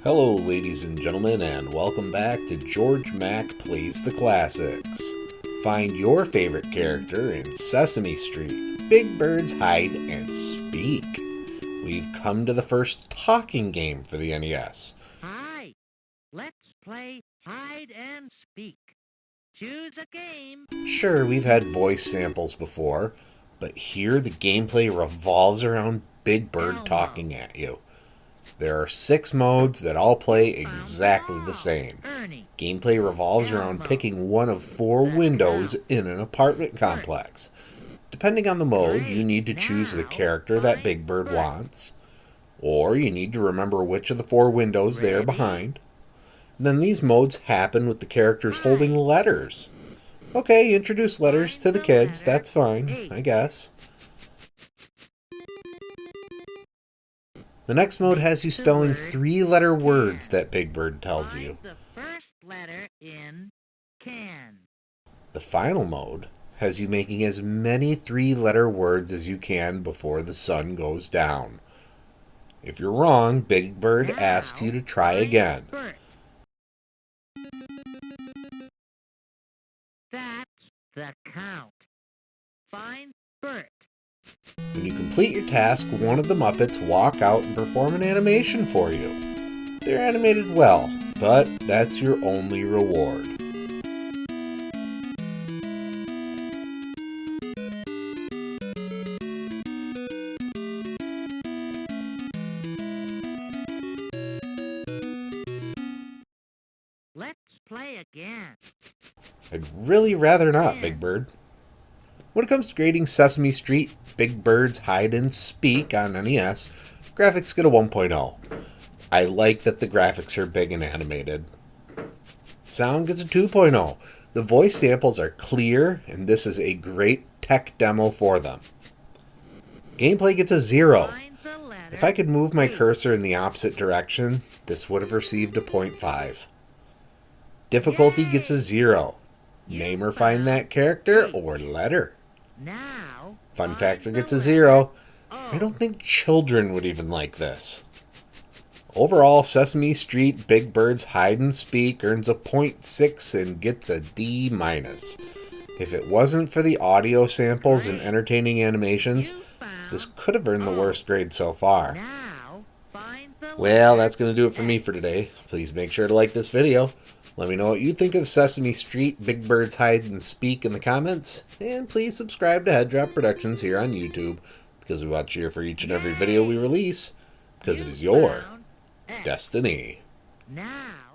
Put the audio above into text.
Hello, ladies and gentlemen, and welcome back to Georg Mack Plays the Classics. Find your favorite character in Sesame Street, Big Bird's Hide and Speak. We've come to the first talking game for the NES. Hi, let's play hide and speak. Choose a game. Sure, we've had voice samples before, but here the gameplay revolves around Big Bird talking at you. There are 6 modes that all play exactly the same. Gameplay revolves around picking one of 4 windows in an apartment complex. Depending on the mode, you need to choose the character that Big Bird wants, or you need to remember which of the 4 windows they are behind. Then these modes happen with the characters holding letters. Okay, introduce letters to the kids, that's fine, I guess. The next mode has you spelling 3-letter words that Big Bird tells you. The first letter in can. The final mode has you making as many 3-letter words as you can before the sun goes down. If you're wrong, Big Bird asks you to try again. That's the count. Find Bert. When you complete your task, one of the Muppets walk out and perform an animation for you. They're animated well, but that's your only reward. Let's play again. I'd really rather not, Big Bird. When it comes to grading Sesame Street, Big Bird's Hide and Speak on NES, graphics get a 1.0. I like that the graphics are big and animated. Sound gets a 2.0. The voice samples are clear, and this is a great tech demo for them. Gameplay gets a 0. If I could move my cursor in the opposite direction, this would have received a 0.5. Difficulty gets a 0. Name or find that character or letter. Now, Fun factor gets a 0. I don't think children would even like this. Overall, Sesame Street Big Bird's Hide and Speak earns a 0.6 and gets a D-. If it wasn't for the audio samples and entertaining animations, this could have earned the worst grade so far. Well, that's going to do it for me for today. Please make sure to like this video. Let me know what you think of Sesame Street Big Bird's Hide and Speak in the comments. And please subscribe to Head Drop Productions here on YouTube, because we watch here for each and every video we release, because it is your destiny. Now